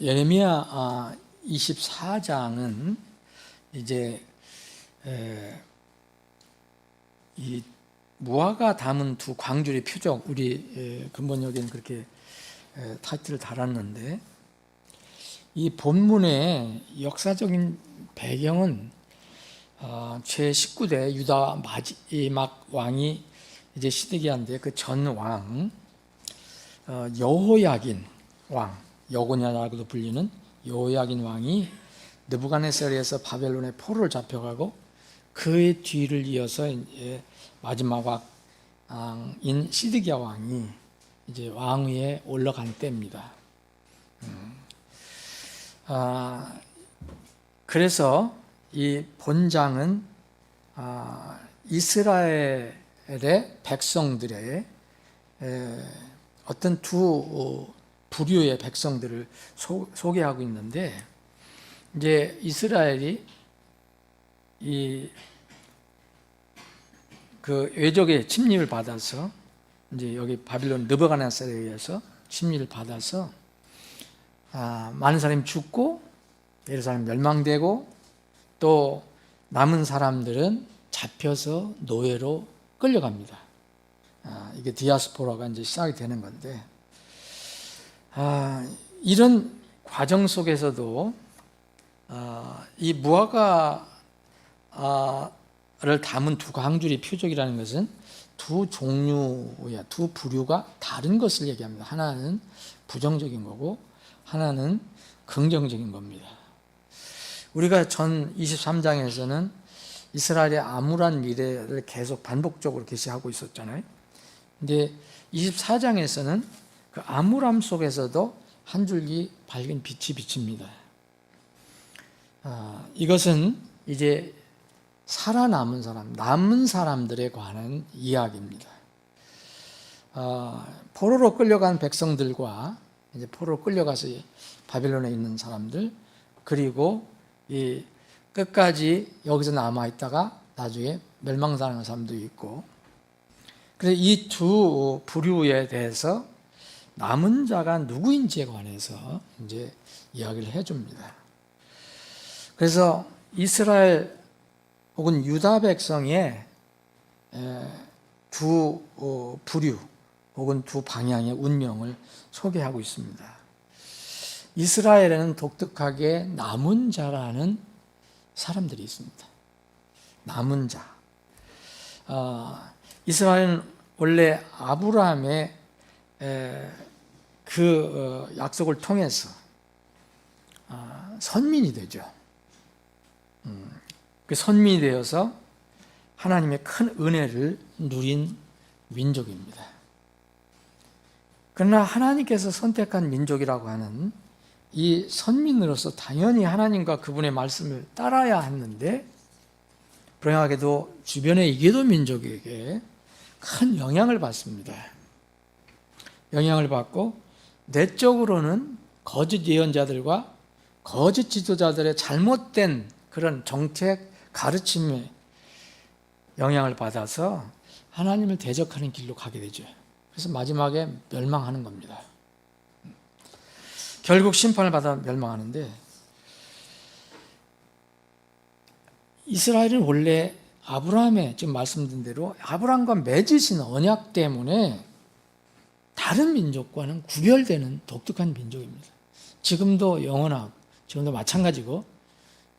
예레미야 24장은 이제 이 무화과 담은 두 광주리 표적, 우리 근본역에는 그렇게 타이틀을 달았는데, 이 본문의 역사적인 배경은 제19대 유다 마지막 왕이 이제 시드기야인데, 그 전 왕 여호야긴 왕, 여고냐라고도 불리는 여호야긴 왕이 느부갓네살에서 바벨론의 포로를 잡혀가고 그의 뒤를 이어서 이제 마지막 왕인 시드기야 왕이 이제 왕위에 올라간 때입니다. 그래서 이 본장은 이스라엘의 백성들의 어떤 두 부류의 백성들을 소개하고 있는데, 이제 이스라엘이 그 외적의 침입을 받아서, 이제 여기 바빌론 느부갓네살에 의해서 침입을 받아서 많은 사람이 죽고 예루살렘 멸망되고, 또 남은 사람들은 잡혀서 노예로 끌려갑니다. 이게 디아스포라가 이제 시작이 되는 건데, 이런 과정 속에서도 이 무화과를 담은 두 광주리 표적이라는 것은 두 종류의 두 부류가 다른 것을 얘기합니다. 하나는 부정적인 거고 하나는 긍정적인 겁니다. 우리가 전 23장에서는 이스라엘의 암울한 미래를 계속 반복적으로 계시하고 있었잖아요. 근데 24장에서는 그 암울함 속에서도 한 줄기 밝은 빛이 비칩니다. 이것은 이제 살아남은 사람, 남은 사람들에 관한 이야기입니다. 포로로 끌려간 백성들과 이제 포로로 끌려가서 바빌론에 있는 사람들, 그리고 이 끝까지 여기서 남아 있다가 나중에 멸망당하는 사람도 있고, 그래서 이 두 부류에 대해서 남은 자가 누구인지에 관해서 이제 이야기를 해줍니다. 그래서 이스라엘 혹은 유다 백성의 두 부류 혹은 두 방향의 운명을 소개하고 있습니다. 이스라엘에는 독특하게 남은 자라는 사람들이 있습니다. 남은 자. 이스라엘은 원래 아브라함의 그 약속을 통해서 선민이 되죠. 그 선민이 되어서 하나님의 큰 은혜를 누린 민족입니다. 그러나 하나님께서 선택한 민족이라고 하는 이 선민으로서 당연히 하나님과 그분의 말씀을 따라야 했는데, 불행하게도 주변의 이교도 민족에게 큰 영향을 받습니다. 영향을 받고 내적으로는 거짓 예언자들과 거짓 지도자들의 잘못된 그런 정책, 가르침에 영향을 받아서 하나님을 대적하는 길로 가게 되죠. 그래서 마지막에 멸망하는 겁니다. 결국 심판을 받아 멸망하는데, 이스라엘은 원래 아브라함의 지금 말씀드린 대로 아브라함과 맺으신 언약 때문에 다른 민족과는 구별되는 독특한 민족입니다. 지금도 영원하고 지금도 마찬가지고,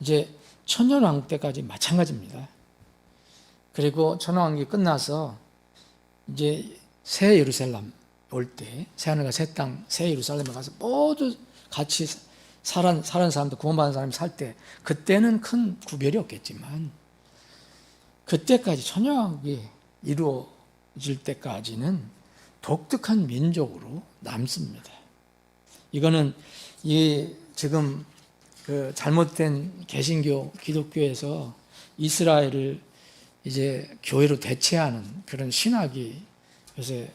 이제 천년왕국 때까지 마찬가지입니다. 그리고 천년왕국이 끝나서 이제 새 예루살렘 올 때, 새하늘과 새 땅, 새 예루살렘에 가서 모두 같이 사는 사람들, 구원받은 사람이 살 때, 그때는 큰 구별이 없겠지만 그때까지 천년왕국이 이루어질 때까지는 독특한 민족으로 남습니다. 이거는 지금 그 잘못된 개신교, 기독교에서 이스라엘을 이제 교회로 대체하는 그런 신학이 요새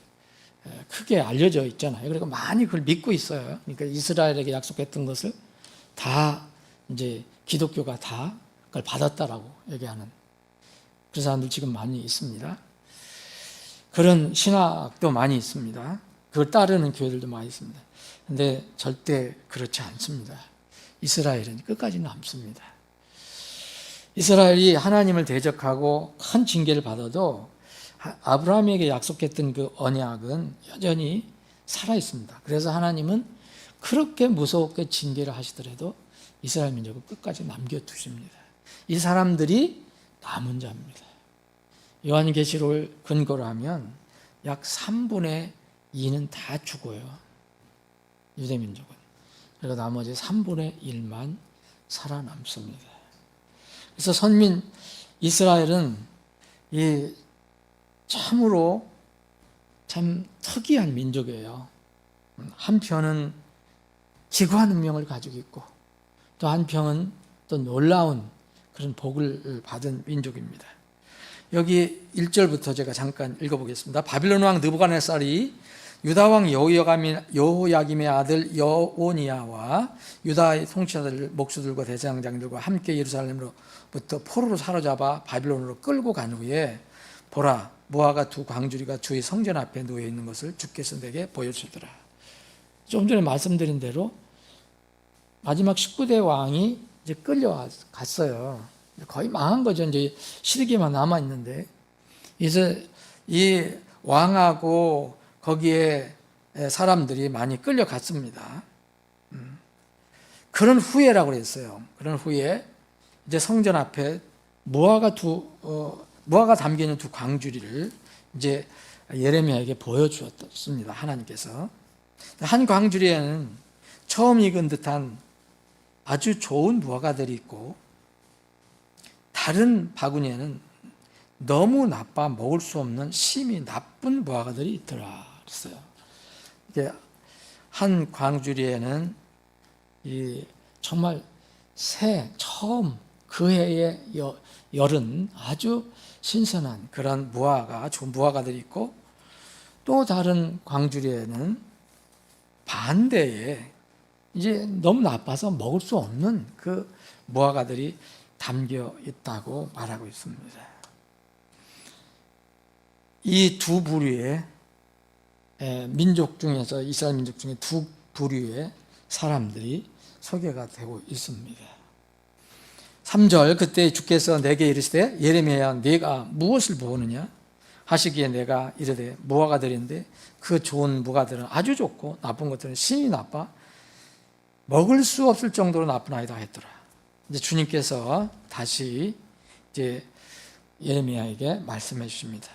크게 알려져 있잖아요. 그리고 많이 그걸 믿고 있어요. 그러니까 이스라엘에게 약속했던 것을 다 이제 기독교가 다 그걸 받았다라고 얘기하는 그런 사람들 지금 많이 있습니다. 그런 신학도 많이 있습니다. 그걸 따르는 교회들도 많이 있습니다. 근데 절대 그렇지 않습니다. 이스라엘은 끝까지 남습니다. 이스라엘이 하나님을 대적하고 큰 징계를 받아도 아브라함에게 약속했던 그 언약은 여전히 살아있습니다. 그래서 하나님은 그렇게 무섭게 징계를 하시더라도 이스라엘 민족을 끝까지 남겨두십니다. 이 사람들이 남은 자입니다. 요한계시록을 근거로 하면 약 3분의 2는 다 죽어요. 유대민족은. 그리고 나머지 3분의 1만 살아남습니다. 그래서 선민 이스라엘은 이 참으로 참 특이한 민족이에요. 한편은 기구한 운명을 가지고 있고 또 한편은 또 놀라운 그런 복을 받은 민족입니다. 여기 1절부터 제가 잠깐 읽어보겠습니다. 바빌론 왕 느부갓네살이 유다 왕 여호야김의 아들 여오니야와 유다의 통치자들 목수들과 대장장들과 함께 예루살렘으로부터 포로로 사로잡아 바빌론으로 끌고 간 후에 보라 무화과 두 광주리가 주의 성전 앞에 놓여 있는 것을 주께서 내게 보여주더라. 좀 전에 말씀드린 대로 마지막 19대 왕이 이제 끌려갔어요. 거의 망한 거죠. 이제 시드기만 남아 있는데 이제 이 왕하고 거기에 사람들이 많이 끌려갔습니다. 그런 후에라고 그랬어요. 그런 후에 이제 성전 앞에 무화과 담겨 있는 두 광주리를 이제 예레미야에게 보여주었습니다. 하나님께서 한 광주리에는 처음 익은 듯한 아주 좋은 무화과들이 있고 다른 바구니에는 너무 나빠 먹을 수 없는 심히 나쁜 무화과들이 있더라 그랬어요. 이게 한 광주리에는 이 정말 처음 그 해의 열은 아주 신선한 그런 좋은 무화과들이 있고 또 다른 광주리에는 반대에 이제 너무 나빠서 먹을 수 없는 그 무화과들이 담겨 있다고 말하고 있습니다. 이 두 부류의 민족 중에서 이스라엘 민족 중에 두 부류의 사람들이 소개가 되고 있습니다. 3절 그때 주께서 내게 이르시되 예레미야야 네가 무엇을 보느냐 하시기에 내가 이르되 무화과들인데 그 좋은 무화과들은 아주 좋고 나쁜 것들은 심히 나빠 먹을 수 없을 정도로 나쁘나이다 했더라. 이제 주님께서 다시 이제 예레미야에게 말씀해 주십니다.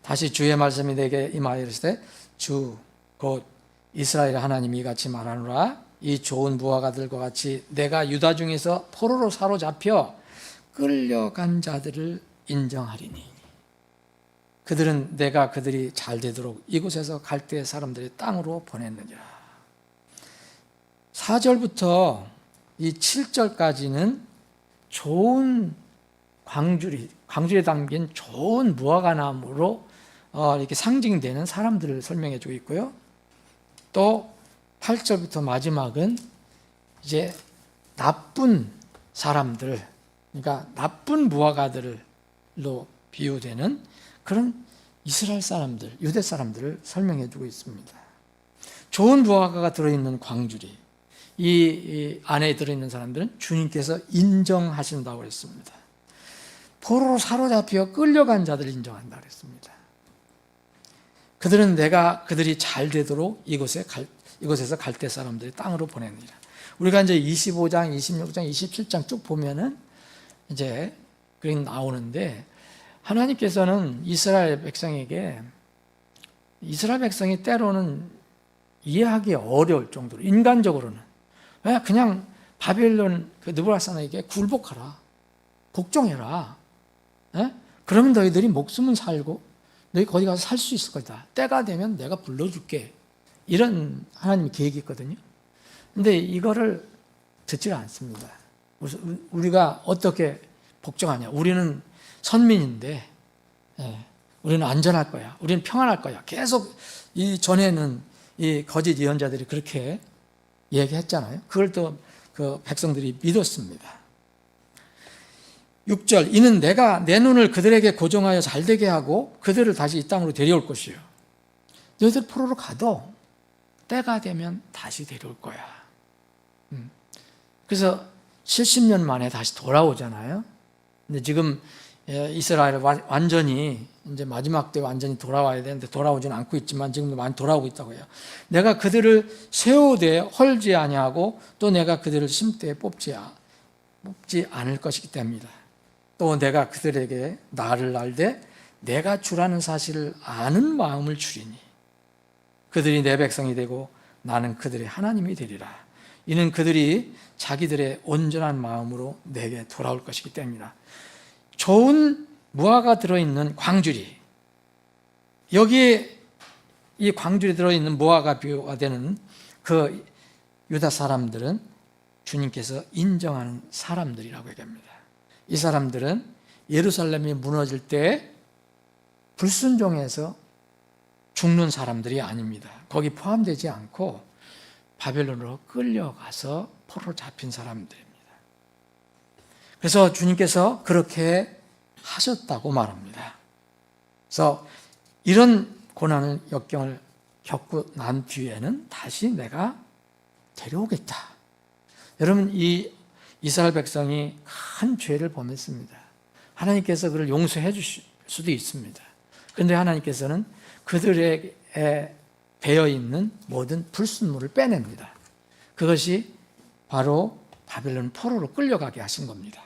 다시 주의 말씀이 내게 임하여 이르시되 주 곧 이스라엘 하나님이 같이 말하노라 이 좋은 무화과들과 같이 내가 유다 중에서 포로로 사로잡혀 끌려간 자들을 인정하리니 그들은 내가 그들이 잘 되도록 이곳에서 갈대 사람들의 땅으로 보냈느니라. 4절부터 이 7절까지는 좋은 광주리에 담긴 좋은 무화과나무로 이렇게 상징되는 사람들을 설명해 주고 있고요. 또 8절부터 마지막은 이제 나쁜 사람들, 그러니까 나쁜 무화과들로 비유되는 그런 이스라엘 사람들, 유대 사람들을 설명해 주고 있습니다. 좋은 무화과가 들어있는 광주리, 이 안에 들어있는 사람들은 주님께서 인정하신다고 했습니다. 포로로 사로잡혀 끌려간 자들을 인정한다고 했습니다. 그들은 그들이 잘 되도록 이곳에서 갈대 사람들의 땅으로 보냅니다. 우리가 이제 25장, 26장, 27장 쭉 보면은 이제 그게 나오는데 하나님께서는 이스라엘 백성이 때로는 이해하기 어려울 정도로 인간적으로는 그냥 바벨론 그 느부갓네살에게 굴복하라, 복종해라. 그러면 너희들이 목숨은 살고 너희 거기 가서 살 수 있을 거다. 때가 되면 내가 불러줄게. 이런 하나님의 계획이 있거든요. 근데 이거를 듣지 않습니다. 우리가 어떻게 복종하냐. 우리는 선민인데 우리는 안전할 거야. 우리는 평안할 거야. 계속 이 전에는 이 거짓 예언자들이 그렇게 얘기했잖아요. 그걸 또 그 백성들이 믿었습니다. 6절 이는 내가 내 눈을 그들에게 고정하여 잘되게 하고 그들을 다시 이 땅으로 데려올 것이요 너희들 포로로 가도 때가 되면 다시 데려올 거야. 그래서 70년 만에 다시 돌아오잖아요. 근데 지금 이스라엘을 완전히 이제 마지막 때 완전히 돌아와야 되는데 돌아오지는 않고 있지만 지금도 많이 돌아오고 있다고 해요. 내가 그들을 세우되 헐지 아니하고 또 내가 그들을 심되 뽑지 않을 것이기 때문이다. 또 내가 그들에게 나를 알되 내가 주라는 사실을 아는 마음을 주리니 그들이 내 백성이 되고 나는 그들의 하나님이 되리라. 이는 그들이 자기들의 온전한 마음으로 내게 돌아올 것이기 때문이다. 좋은 무화과 들어있는 광주리, 여기에 이 광주리 들어있는 무화과 비유가 되는 그 유다 사람들은 주님께서 인정하는 사람들이라고 얘기합니다. 이 사람들은 예루살렘이 무너질 때 불순종해서 죽는 사람들이 아닙니다. 거기 포함되지 않고 바벨론으로 끌려가서 포로로 잡힌 사람들입니다. 그래서 주님께서 그렇게 하셨다고 말합니다. 그래서 이런 고난을 역경을 겪고 난 뒤에는 다시 내가 데려오겠다. 여러분, 이 이스라엘 백성이 큰 죄를 범했습니다. 하나님께서 그를 용서해 주실 수도 있습니다. 그런데 하나님께서는 그들에게 배어있는 모든 불순물을 빼냅니다. 그것이 바로 바벨론 포로로 끌려가게 하신 겁니다.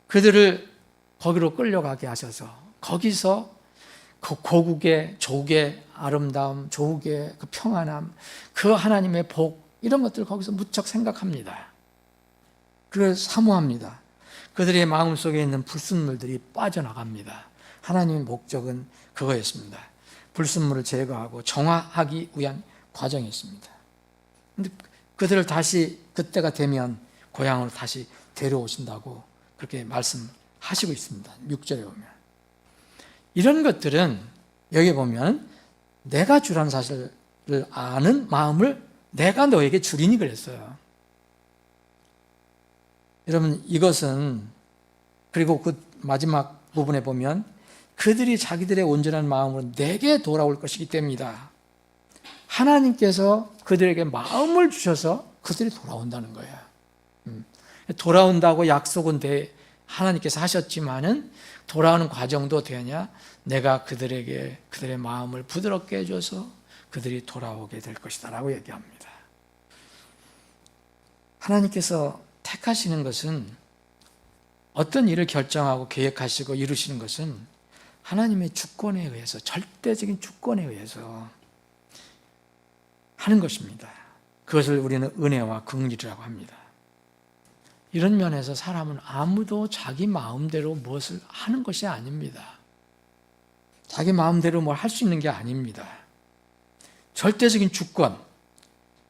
그들을 거기로 끌려가게 하셔서 거기서 그 고국의 조국의 아름다움, 조국의 그 평안함, 그 하나님의 복, 이런 것들을 거기서 무척 생각합니다. 그걸 사모합니다. 그들의 마음속에 있는 불순물들이 빠져나갑니다. 하나님의 목적은 그거였습니다. 불순물을 제거하고 정화하기 위한 과정이었습니다. 근데 그들을 다시 그때가 되면 고향으로 다시 데려오신다고 그렇게 말씀하시고 있습니다. 6절에 보면. 이런 것들은 여기 보면 내가 주라는 사실을 아는 마음을 내가 너에게 주리니 그랬어요. 여러분, 이것은, 그리고 그 마지막 부분에 보면 그들이 자기들의 온전한 마음으로 내게 돌아올 것이기 때문이다. 하나님께서 그들에게 마음을 주셔서 그들이 돌아온다는 거예요. 돌아온다고 약속은 하나님께서 하셨지만은 돌아오는 과정도 되냐? 내가 그들에게 그들의 마음을 부드럽게 해줘서 그들이 돌아오게 될 것이다 라고 얘기합니다. 하나님께서 택하시는 것은, 어떤 일을 결정하고 계획하시고 이루시는 것은 하나님의 주권에 의해서, 절대적인 주권에 의해서 하는 것입니다. 그것을 우리는 은혜와 긍휼이라고 합니다. 이런 면에서 사람은 아무도 자기 마음대로 무엇을 하는 것이 아닙니다. 자기 마음대로 뭘 할 수 있는 게 아닙니다. 절대적인 주권,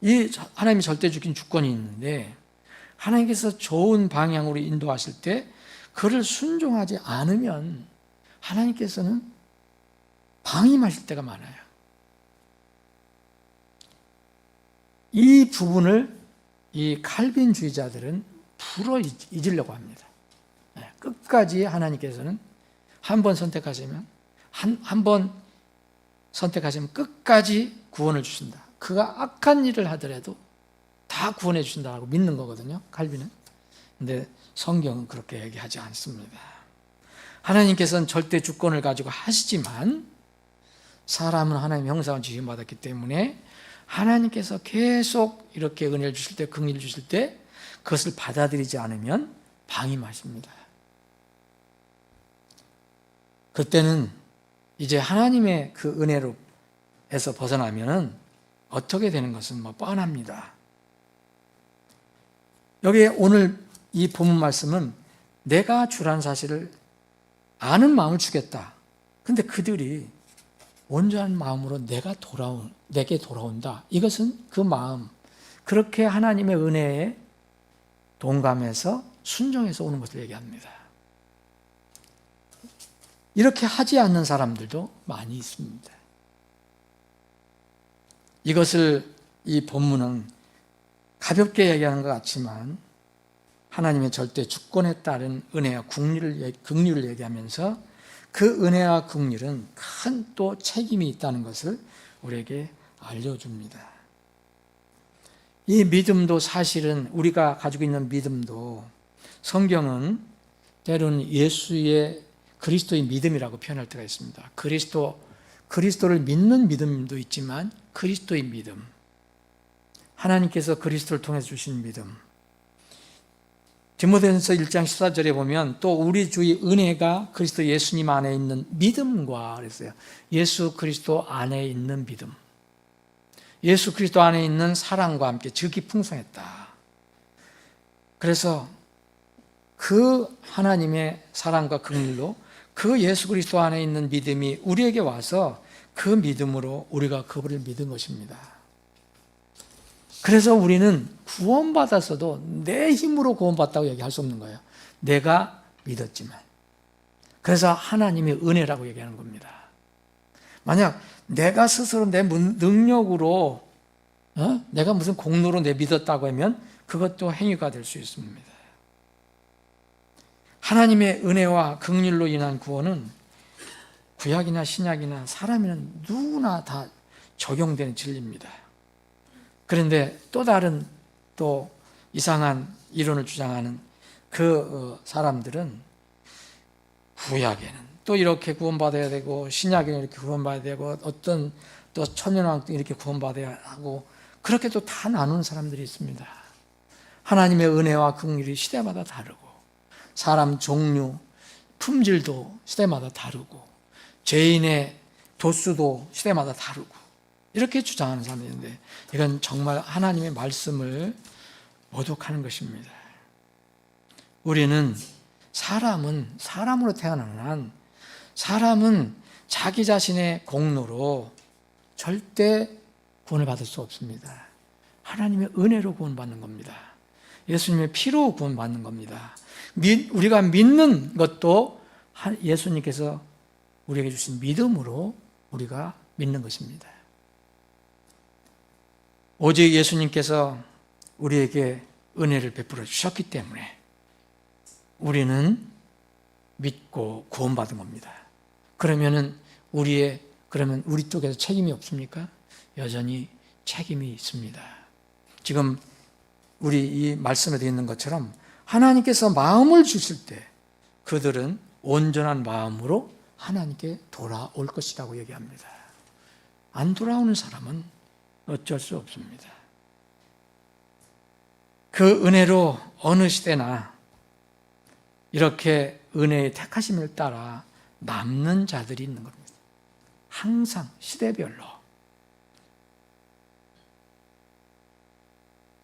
이 하나님의 절대적인 주권이 있는데 하나님께서 좋은 방향으로 인도하실 때 그를 순종하지 않으면 하나님께서는 방임하실 때가 많아요. 이 부분을 이 칼빈주의자들은 풀어 잊으려고 합니다. 끝까지 하나님께서는 한 번 선택하시면 한 번 선택하시면 끝까지 구원을 주신다. 그가 악한 일을 하더라도 다 구원해 주신다고 믿는 거거든요, 칼빈은. 근데 성경은 그렇게 얘기하지 않습니다. 하나님께서는 절대 주권을 가지고 하시지만 사람은 하나님의 형상을 지음받았기 때문에 하나님께서 계속 이렇게 은혜를 주실 때, 긍휼을 주실 때 그것을 받아들이지 않으면 방임하십니다. 그때는 이제 하나님의 그 은혜로에서 벗어나면은 어떻게 되는 것은 뻔합니다. 여기 오늘 이 본문 말씀은 내가 주라는 사실을 아는 마음을 주겠다. 근데 그들이 온전한 마음으로 내게 돌아온다. 이것은 그 마음, 그렇게 하나님의 은혜에 동감해서 순종해서 오는 것을 얘기합니다. 이렇게 하지 않는 사람들도 많이 있습니다. 이것을 이 본문은 가볍게 얘기하는 것 같지만 하나님의 절대 주권에 따른 은혜와 긍휼을 얘기하면서 그 은혜와 긍휼은 큰 또 책임이 있다는 것을 우리에게 알려줍니다. 이 믿음도 사실은 우리가 가지고 있는 믿음도 성경은 때로는 예수의 그리스도의 믿음이라고 표현할 때가 있습니다. 그리스도를 믿는 믿음도 있지만 그리스도의 믿음, 하나님께서 그리스도를 통해서 주신 믿음. 디모데전서 1장 14절에 보면 또 우리 주의 은혜가 그리스도 예수님 안에 있는 믿음과 그랬어요. 예수 그리스도 안에 있는 믿음. 예수 그리스도 안에 있는 사랑과 함께 즉이 풍성했다. 그래서 그 하나님의 사랑과 긍휼로 그 예수 그리스도 안에 있는 믿음이 우리에게 와서 그 믿음으로 우리가 그분을 믿은 것입니다. 그래서 우리는 구원받았어도 내 힘으로 구원받았다고 얘기할 수 없는 거예요. 내가 믿었지만. 그래서 하나님의 은혜라고 얘기하는 겁니다. 만약 내가 스스로 내 능력으로 내가 무슨 공로로 내 믿었다고 하면 그것도 행위가 될 수 있습니다. 하나님의 은혜와 긍휼로 인한 구원은 구약이나 신약이나 사람이나 누구나 다 적용되는 진리입니다. 그런데 또 다른 또 이상한 이론을 주장하는 그 사람들은 구약에는 또 이렇게 구원받아야 되고 신약에는 이렇게 구원받아야 되고 어떤 또 천년왕국 이렇게 구원받아야 하고 그렇게 또 다 나누는 사람들이 있습니다. 하나님의 은혜와 긍휼이 시대마다 다르고 사람 종류, 품질도 시대마다 다르고 죄인의 도수도 시대마다 다르고 이렇게 주장하는 사람들이 있는데 이건 정말 하나님의 말씀을 모독하는 것입니다. 우리는 사람은 사람으로 태어나는 한 사람은 자기 자신의 공로로 절대 구원을 받을 수 없습니다. 하나님의 은혜로 구원받는 겁니다. 예수님의 피로 구원받는 겁니다. 우리가 믿는 것도 예수님께서 우리에게 주신 믿음으로 우리가 믿는 것입니다. 오직 예수님께서 우리에게 은혜를 베풀어 주셨기 때문에 우리는 믿고 구원받은 겁니다. 그러면 우리 쪽에서 책임이 없습니까? 여전히 책임이 있습니다. 지금 우리 이 말씀에 되어 있는 것처럼 하나님께서 마음을 주실 때 그들은 온전한 마음으로 하나님께 돌아올 것이라고 얘기합니다. 안 돌아오는 사람은 어쩔 수 없습니다. 그 은혜로 어느 시대나 이렇게 은혜의 택하심을 따라 남는 자들이 있는 겁니다. 항상 시대별로.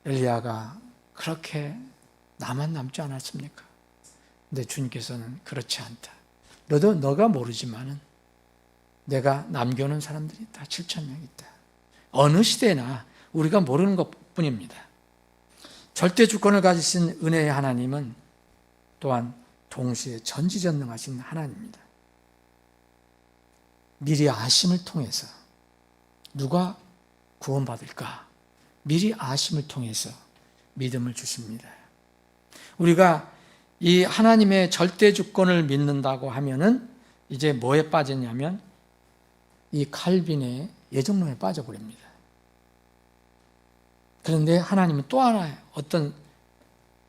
엘리야가 그렇게 나만 남지 않았습니까? 근데 주님께서는 그렇지 않다. 너가 모르지만은 내가 남겨놓은 사람들이 다 7,000명 있다. 어느 시대나 우리가 모르는 것뿐입니다. 절대 주권을 가지신 은혜의 하나님은 또한 동시에 전지전능하신 하나님입니다. 미리 아심을 통해서 누가 구원받을까? 미리 아심을 통해서 믿음을 주십니다. 우리가 이 하나님의 절대 주권을 믿는다고 하면은 이제 뭐에 빠졌냐면 이 칼빈의 예정론에 빠져버립니다. 그런데 하나님은 또 하나 어떤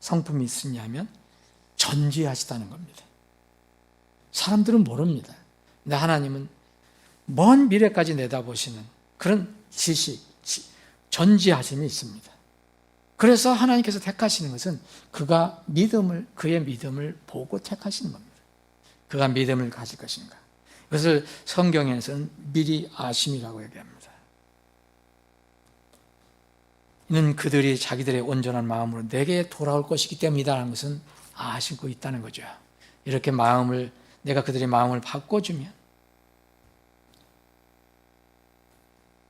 성품이 있으냐면 전지하시다는 겁니다. 사람들은 모릅니다. 근데 하나님은 먼 미래까지 내다보시는 그런 지식, 전지하심이 있습니다. 그래서 하나님께서 택하시는 것은 그의 믿음을 보고 택하시는 겁니다. 그가 믿음을 가질 것인가. 그것을 성경에서는 미리 아심이라고 얘기합니다. 이는 그들이 자기들의 온전한 마음으로 내게 돌아올 것이기 때문이다라는 것은 아시고 있다는 거죠. 이렇게 내가 그들의 마음을 바꿔주면.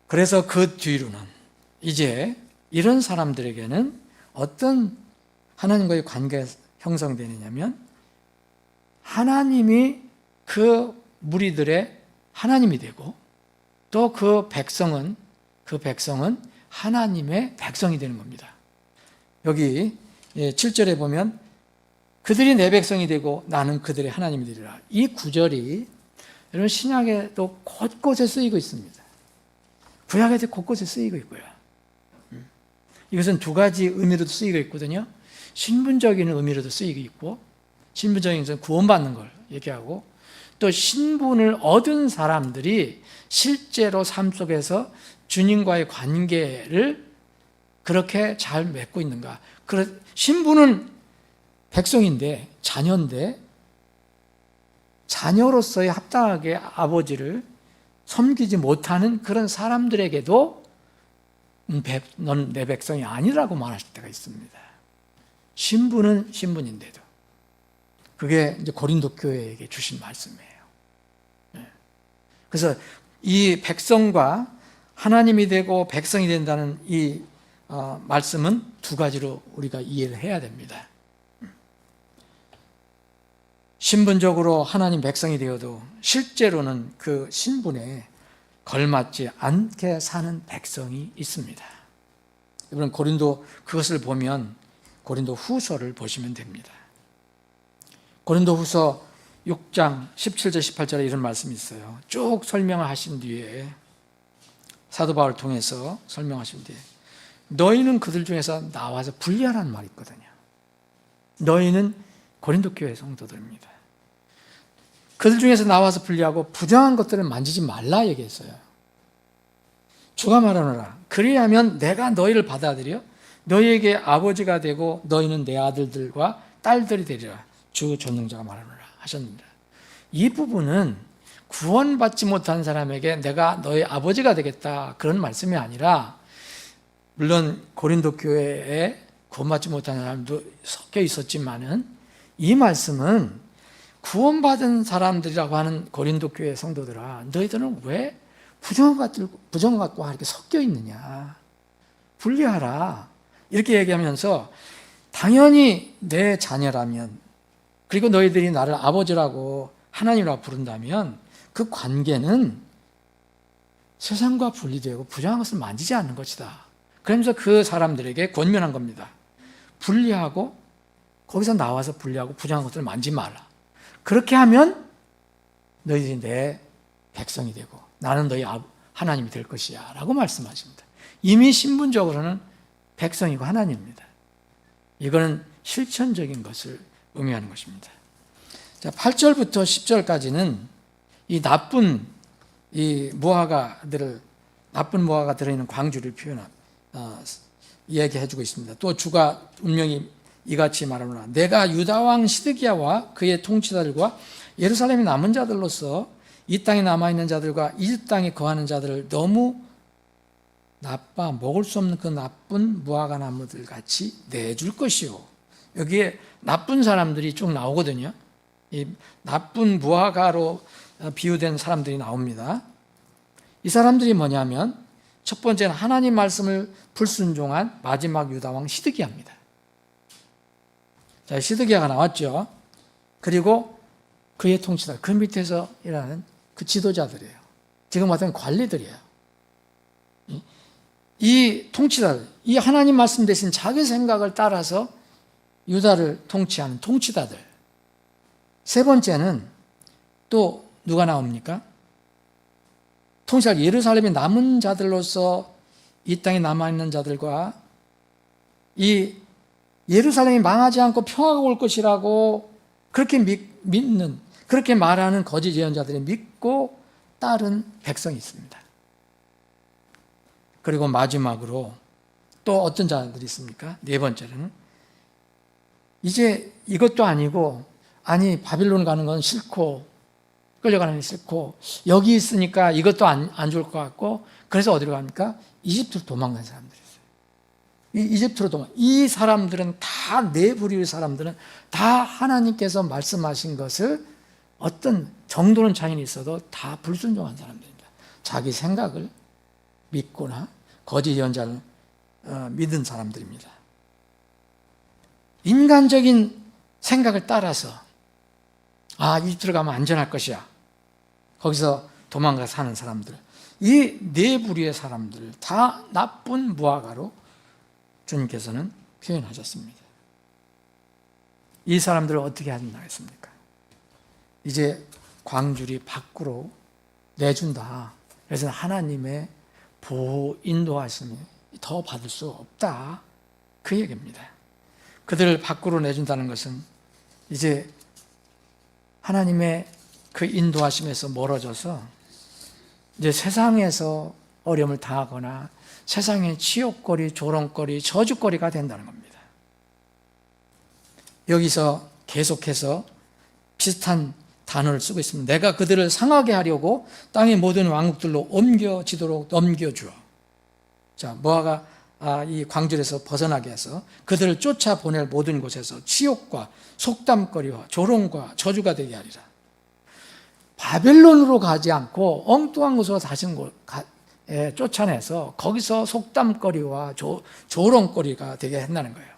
그래서 그 뒤로는 이제 이런 사람들에게는 어떤 하나님과의 관계가 형성되느냐면 하나님이 그 무리들의 하나님이 되고 또 그 백성은 하나님의 백성이 되는 겁니다. 여기 7절에 보면 그들이 내 백성이 되고 나는 그들의 하나님이 되리라. 이 구절이 여러분 신약에도 곳곳에 쓰이고 있습니다. 구약에도 곳곳에 쓰이고 있고요. 이것은 두 가지 의미로도 쓰이고 있거든요. 신분적인 의미로도 쓰이고 있고, 신분적인 것은 구원받는 걸 얘기하고, 또 신분을 얻은 사람들이 실제로 삶 속에서 주님과의 관계를 그렇게 잘 맺고 있는가. 신분은 백성인데, 자녀인데, 자녀로서의 합당하게 아버지를 섬기지 못하는 그런 사람들에게도 넌 내 백성이 아니라고 말할 때가 있습니다. 신분은 신분인데도. 그게 이제 고린도 교회에게 주신 말씀이에요. 그래서 이 백성과 하나님이 되고 백성이 된다는 이 말씀은 두 가지로 우리가 이해를 해야 됩니다. 신분적으로 하나님 백성이 되어도 실제로는 그 신분에 걸맞지 않게 사는 백성이 있습니다. 여러분, 그것을 보면 고린도 후서를 보시면 됩니다. 고린도 후서 6장 17절 18절에 이런 말씀이 있어요. 쭉 설명을 하신 뒤에, 사도 바울을 통해서 설명하신 뒤에, 너희는 그들 중에서 나와서 분리하라는 말이 있거든요. 너희는 고린도 교회 성도들입니다. 그들 중에서 나와서 분리하고 부정한 것들을 만지지 말라 얘기했어요. 주가 말하노라. 그리하면 내가 너희를 받아들여 너희에게 아버지가 되고 너희는 내 아들들과 딸들이 되리라. 주 전능자가 말하노라 하셨습니다. 이 부분은 구원받지 못한 사람에게 내가 너희 아버지가 되겠다, 그런 말씀이 아니라, 물론 고린도 교회에 구원받지 못한 사람도 섞여 있었지만은, 이 말씀은 구원받은 사람들이라고 하는 고린도 교회 성도들아, 너희들은 왜 부정과 이렇게 섞여 있느냐, 분리하라, 이렇게 얘기하면서, 당연히 내 자녀라면, 그리고 너희들이 나를 아버지라고 하나님이라고 부른다면 그 관계는 세상과 분리되고 부정한 것을 만지지 않는 것이다. 그러면서 그 사람들에게 권면한 겁니다. 분리하고, 거기서 나와서 분리하고 부정한 것들을 만지지 말라. 그렇게 하면 너희들이 내 백성이 되고 나는 너희 하나님이 될 것이야 라고 말씀하십니다. 이미 신분적으로는 백성이고 하나님입니다. 이거는 실천적인 것을 의미하는 것입니다. 자, 8절부터 10절까지는 이 나쁜 무화과가 들어있는 광주를 이야기해주고 있습니다. 또 주가 분명히 이같이 말하노라. 내가 유다 왕 시드기야와 그의 통치자들과 예루살렘의 남은 자들로서 이 땅에 남아있는 자들과 이집 땅에 거하는 자들을 너무 나빠 먹을 수 없는 그 나쁜 무화과 나무들 같이 내줄 것이요. 여기에 나쁜 사람들이 쭉 나오거든요. 이 나쁜 무화과로 비유된 사람들이 나옵니다. 이 사람들이 뭐냐면, 첫 번째는 하나님 말씀을 불순종한 마지막 유다 왕 시드기야입니다. 자, 시드기야가 나왔죠. 그리고 그의 통치자, 그 밑에서 일하는 그 지도자들이에요. 지금 같은 관리들이에요. 이 통치자들, 이 하나님 말씀 대신 자기 생각을 따라서 유다를 통치하는 통치자들. 세 번째는 또 누가 나옵니까? 통치자 예루살렘의 남은 자들로서 이 땅에 남아있는 자들과 이 예루살렘이 망하지 않고 평화가 올 것이라고 그렇게 믿는, 그렇게 말하는 거짓 예언자들이 믿고 따른 백성이 있습니다. 그리고 마지막으로 또 어떤 자들이 있습니까? 네 번째는 이제 이것도 아니고, 아니 바빌론 가는 건 싫고 끌려가는 게 싫고 여기 있으니까 이것도 안 좋을 것 같고, 그래서 어디로 갑니까? 이집트로 도망간 사람들이 있어요. 이집트로 이 사람들은 다, 네 부류의 사람들은 다 하나님께서 말씀하신 것을 어떤 정도는 차이는 있어도 다 불순종한 사람들입니다. 자기 생각을 믿거나 거짓 예언자를 믿은 사람들입니다. 인간적인 생각을 따라서 이집트로 가면 안전할 것이야, 거기서 도망가 사는 사람들, 이 네 부류의 사람들을 다 나쁜 무화과로 주님께서는 표현하셨습니다. 이 사람들을 어떻게 하겠습니까? 이제 광주리 밖으로 내준다. 그래서 하나님의 보호 인도하심이 더 받을 수 없다, 그 얘기입니다. 그들을 밖으로 내준다는 것은 이제 하나님의 그 인도하심에서 멀어져서 이제 세상에서 어려움을 당하거나 세상의 치욕거리, 조롱거리, 저주거리가 된다는 겁니다. 여기서 계속해서 비슷한 단어를 쓰고 있습니다. 내가 그들을 상하게 하려고 땅의 모든 왕국들로 옮겨지도록 넘겨주어. 자, 모아가 이 광절에서 벗어나게 해서 그들을 쫓아보낼 모든 곳에서 치욕과 속담거리와 조롱과 저주가 되게 하리라. 바벨론으로 가지 않고 엉뚱한 곳으로 다시 쫓아내서 거기서 속담거리와 조롱거리가 되게 한다는 거예요.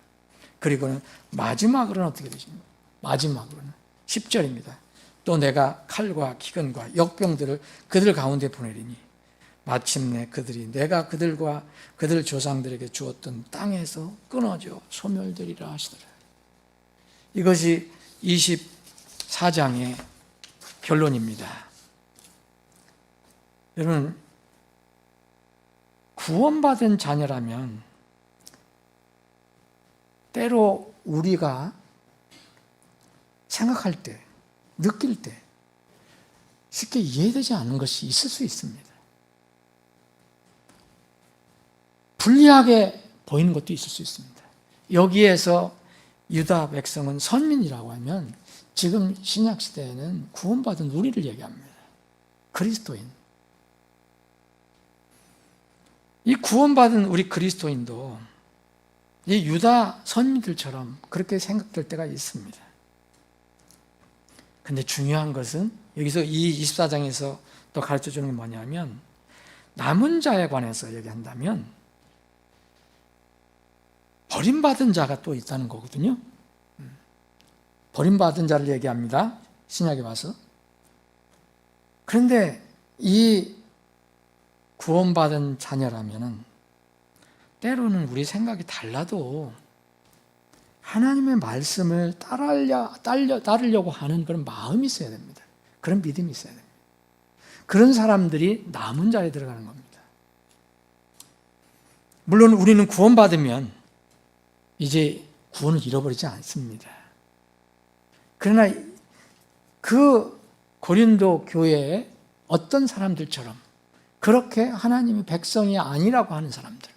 그리고는 마지막으로는 어떻게 되십니까? 마지막으로는 10절입니다. 또 내가 칼과 기근과 역병들을 그들 가운데 보내리니 마침내 그들이 내가 그들과 그들 조상들에게 주었던 땅에서 끊어져 소멸되리라 하시더라. 이것이 24장의 결론입니다. 여러분, 구원받은 자녀라면 때로 우리가 생각할 때, 느낄 때 쉽게 이해되지 않는 것이 있을 수 있습니다. 불리하게 보이는 것도 있을 수 있습니다. 여기에서 유다 백성은 선민이라고 하면 지금 신약시대에는 구원받은 우리를 얘기합니다. 그리스도인. 이 구원받은 우리 그리스도인도 이 유다 선민들처럼 그렇게 생각될 때가 있습니다. 근데 중요한 것은 여기서 이 24장에서 또 가르쳐 주는 게 뭐냐면 남은 자에 관해서 얘기한다면 버림받은 자가 또 있다는 거거든요. 버림받은 자를 얘기합니다. 신약에 와서. 그런데 이 구원받은 자녀라면은 때로는 우리 생각이 달라도 하나님의 말씀을 따르려고 하는 그런 마음이 있어야 됩니다. 그런 믿음이 있어야 됩니다. 그런 사람들이 남은 자에 들어가는 겁니다. 물론 우리는 구원받으면 이제 구원을 잃어버리지 않습니다. 그러나 그 고린도 교회의 어떤 사람들처럼 그렇게 하나님의 백성이 아니라고 하는 사람들,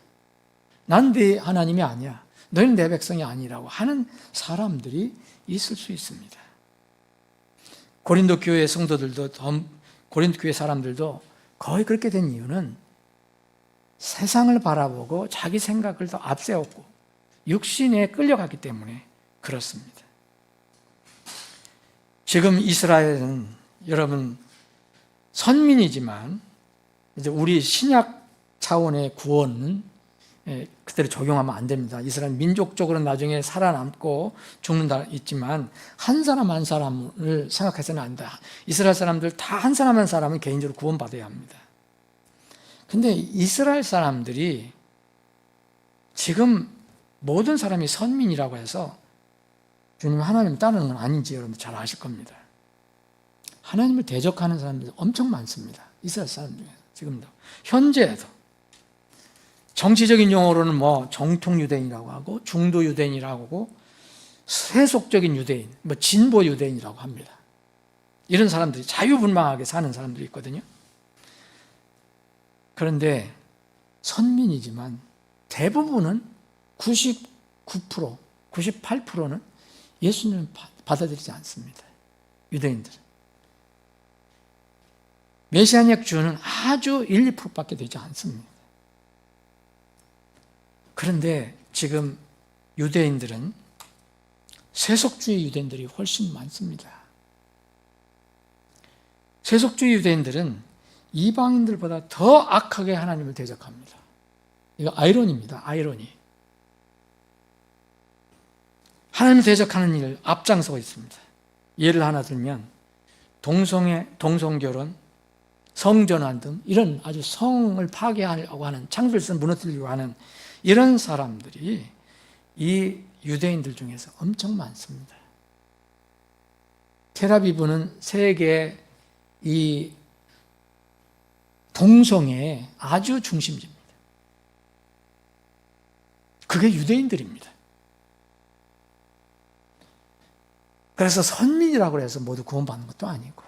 난 네 하나님이 아니야, 너희는 내 백성이 아니라고 하는 사람들이 있을 수 있습니다. 고린도 교회 성도들도, 고린도 교회 사람들도 거의 그렇게 된 이유는 세상을 바라보고 자기 생각을 더 앞세웠고 육신에 끌려갔기 때문에 그렇습니다. 지금 이스라엘은 여러분 선민이지만 이제 우리 신약 차원의 구원은 그대로 적용하면 안 됩니다. 이스라엘 민족적으로 나중에 살아남고 죽는다 있지만 한 사람 한 사람을 생각해서는 안 된다. 이스라엘 사람들 다 한 사람 한 사람은 개인적으로 구원받아야 합니다. 근데 이스라엘 사람들이 지금 모든 사람이 선민이라고 해서 주님 하나님 따르는 건 아닌지 여러분 잘 아실 겁니다. 하나님을 대적하는 사람들이 엄청 많습니다. 이스라엘 사람 중에 지금도 현재에도 정치적인 용어로는 뭐 정통 유대인이라고 하고 중도 유대인이라고 하고 세속적인 유대인, 뭐 진보 유대인이라고 합니다. 이런 사람들이 자유분방하게 사는 사람들이 있거든요. 그런데 선민이지만 대부분은 99%, 98%는 예수님을 받아들이지 않습니다. 유대인들은. 메시아닉 주는 아주 1, 2%밖에 되지 않습니다. 그런데 지금 유대인들은 세속주의 유대인들이 훨씬 많습니다. 세속주의 유대인들은 이방인들보다 더 악하게 하나님을 대적합니다. 이거 아이러니입니다. 아이러니. 하나님을 대적하는 일을 앞장서고 있습니다. 예를 하나 들면 동성애, 동성결혼, 성전환 등 이런 아주 성을 파괴하려고 하는, 창조를 무너뜨리려고 하는 이런 사람들이 이 유대인들 중에서 엄청 많습니다. 텔아비브는 세계의 이 동성애의 아주 중심지입니다. 그게 유대인들입니다. 그래서 선민이라고 해서 모두 구원받는 것도 아니고,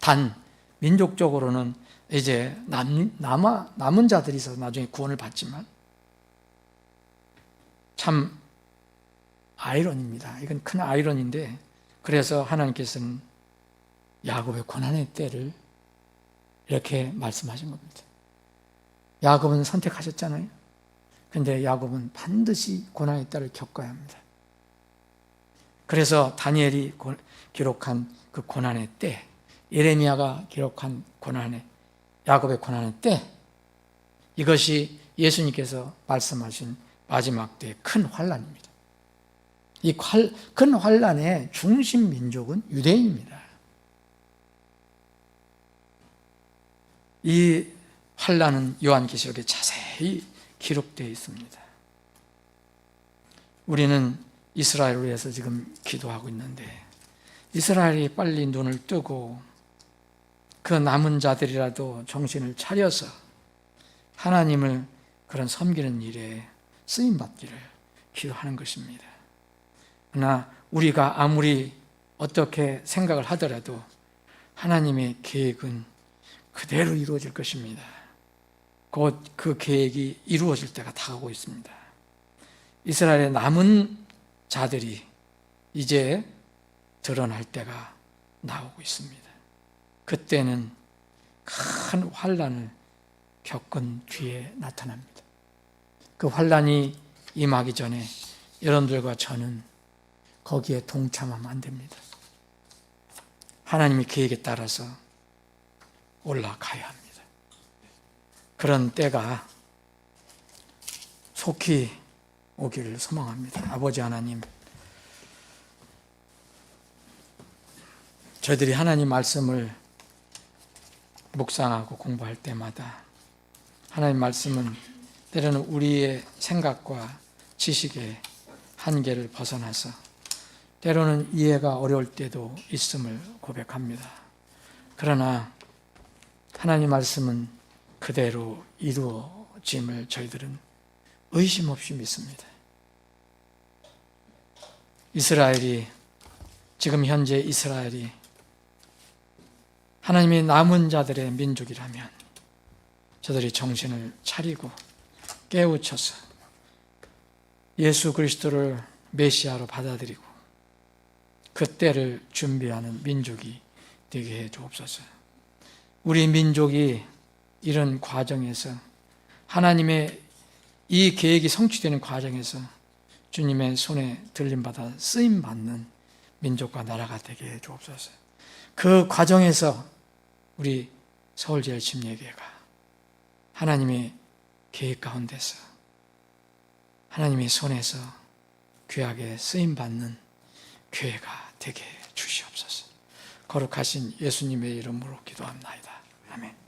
단 민족적으로는 이제 남은 자들이 있어서 나중에 구원을 받지만, 참 아이러니입니다. 이건 큰 아이러니인데, 그래서 하나님께서는 야곱의 고난의 때를 이렇게 말씀하신 겁니다. 야곱은 선택하셨잖아요. 그런데 야곱은 반드시 고난의 때를 겪어야 합니다. 그래서 다니엘이 기록한 그 고난의 때, 예레미야가 기록한 야곱의 고난의 때, 이것이 예수님께서 말씀하신 마지막 때의 큰 환난입니다. 이 큰 환난의 중심 민족은 유대인입니다. 이 환난은 요한계시록에 자세히 기록되어 있습니다. 우리는 이스라엘을 위해서 지금 기도하고 있는데, 이스라엘이 빨리 눈을 뜨고 그 남은 자들이라도 정신을 차려서 하나님을 그런 섬기는 일에 쓰임받기를 기도하는 것입니다. 그러나 우리가 아무리 어떻게 생각을 하더라도 하나님의 계획은 그대로 이루어질 것입니다. 곧 그 계획이 이루어질 때가 다가오고 있습니다. 이스라엘의 남은 자들이 이제 드러날 때가 나오고 있습니다. 그때는 큰 환난을 겪은 뒤에 나타납니다. 그 환난이 임하기 전에 여러분들과 저는 거기에 동참하면 안 됩니다. 하나님의 계획에 따라서 올라가야 합니다. 그런 때가 속히 오기를 소망합니다. 아버지 하나님, 저희들이 하나님 말씀을 묵상하고 공부할 때마다 하나님 말씀은 때로는 우리의 생각과 지식의 한계를 벗어나서 때로는 이해가 어려울 때도 있음을 고백합니다. 그러나 하나님 말씀은 그대로 이루어짐을 저희들은 의심 없이 믿습니다. 지금 현재 이스라엘이 하나님의 남은 자들의 민족이라면 저들이 정신을 차리고 깨우쳐서 예수 그리스도를 메시아로 받아들이고 그 때를 준비하는 민족이 되게 해 주옵소서. 우리 민족이 이런 과정에서 하나님의 이 계획이 성취되는 과정에서 주님의 손에 들림받아 쓰임받는 민족과 나라가 되게 해 주옵소서. 그 과정에서 우리 서울제일침례교회가 하나님의 계획 가운데서 하나님의 손에서 귀하게 쓰임받는 교회가 되게 해 주시옵소서. 거룩하신 예수님의 이름으로 기도합나이다. 아멘.